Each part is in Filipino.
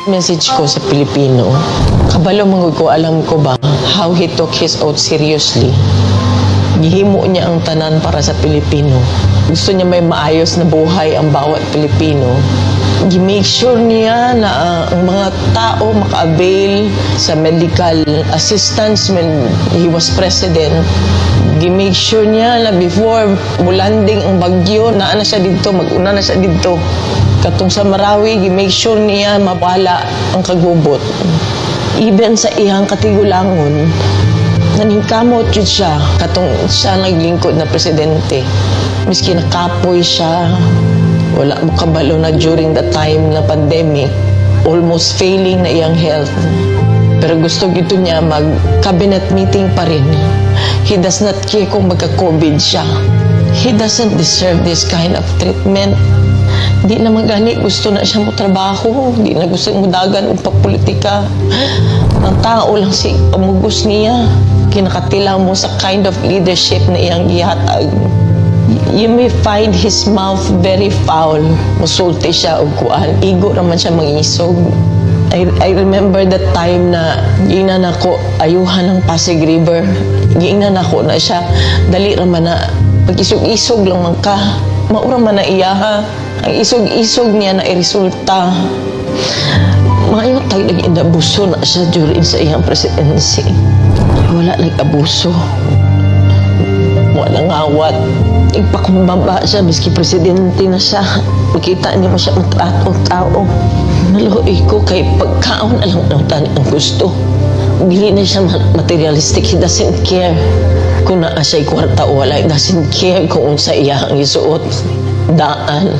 Message ko sa Pilipino, kabalo mangod ko, alam ko ba how he took his oath seriously. Gihimo niya ang tanan para sa Pilipino. Gusto niya may maayos na buhay ang bawat Pilipino. Gi-make sure niya na ang mga tao maka-avail sa medical assistance when he was president. Gi-make sure niya na before mulanding ang bagyo, naa na siya dito, mag-una na siya dito. Katong sa Marawi, gi-make sure niya mabala ang kagubot. Even sa iyang katigulangon, naningkamot yun siya, katong siya naglingkod na presidente. Miski nakapoy siya, wala mo kabalo na during the time na pandemic, almost failing na iyang health. Pero gusto gito niya mag-cabinet meeting pa rin. He does not care kung magka-COVID siya. He doesn't deserve this kind of treatment. Di na magani, gusto na siya mo trabaho. Di na gusto mo dagan o papolitika. Ang tao lang si pamugos niya. Kinakatila mo sa kind of leadership na iyang gihatag. You may find his mouth very foul. Musulti siya o kuan. Igo naman siya mangisog. I remember that time na giingnan ako ayuhan ng Pasig River. Giingnan ako na siya. Dali naman na pag-isog-isog lang man ka. Maura man na iyaha. Ang isog-isog niya na iresulta. Mayo tayo nag-inabuso na siya during sa iyang presidency. Wala nag-abuso. Walang awat. Ipakubaba siya, miski presidente na siya. Makita niyo mo siya matratong tao. Naluhoy ko kay pagkaon alang nautan ang gusto. Dili na siya materialistic. He doesn't care kung naa siya'y kwarta o wala. He doesn't care kung unsa iya ang isuot. Daan.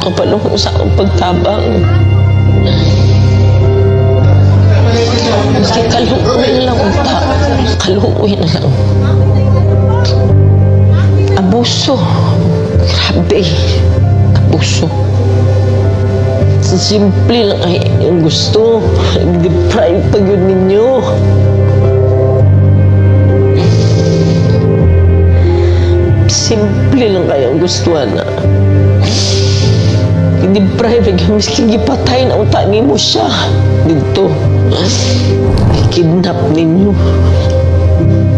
Kapalo ko sa akong pagtabang. Maski kaluuin lang unta. Kaluuin na lang. Abuso. Grabe. Abuso. Simple lang ay yung gusto. Deprive pag yun ninyo. Simple lang kayang gustuhan na. Hindi private, miskin gipatay na unta ni mo siya dito. Kidnap ninyo.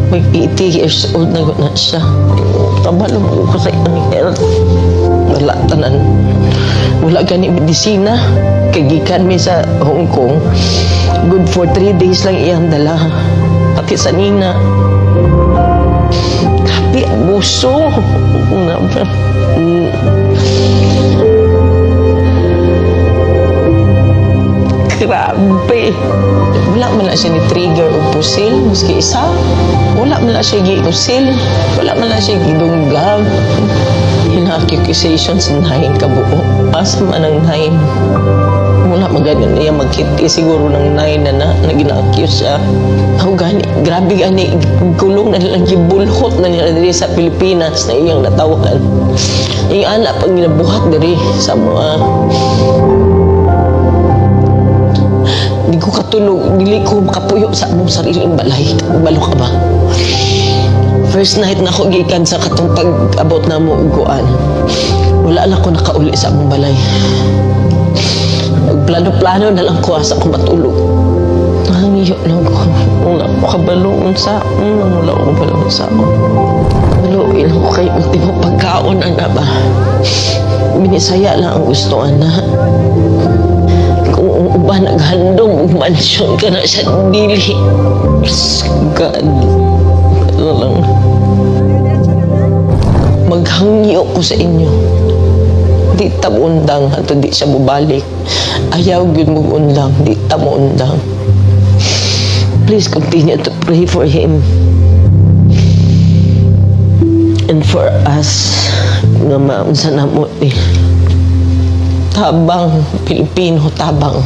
May 80 years old na siya. Kabalo mo ko sa iyang health. Wala tanan. Wala gani medisina. Kagikan mi sa Hong Kong. Good for 3 days lang iyang dala. Pati sa nina. Tapi abuso. Grabe. Wala man na siya ni trigger o pusil, maski isa. Wala man na siya gi-usil. Wala man na siya gidunggab. Hina-accusations 9 kabuo. Asa man ang 9. Wala maganin niya magkiti siguro ng 9 na gina-accuse siya. Ako gani, grabe gani, gulong na nilang gibulhot na nila diri sa Pilipinas na iyang natawan. Yung anak pag ginabuhat diri sa mga di ko katulog, dili ko makapuyo sa among sariling balay. Balo ka ba? First night na ako gikan sa katong pag-abot na mo uguan. Wala lang ko nakauli sa among balay. Plano-plano na lang ko asa ko matulog. Nangiyo lang ko. Wala ko kabalungan sa wala ko kabalungan sa Maluin ako kay ultimo pagkaon ana ba? Binisaya lang ang gusto ana. Kung uban naghandong mansyon ka na sa dili. God. Ano lang. Maghangyo ko sa inyo. Di ta mo undang ato di siya bubalik. Ayaw yun mo undang. Di ta mo undang. Please continue to pray for him. And for us nga maunsa na mo tabang Pilipino, tabang.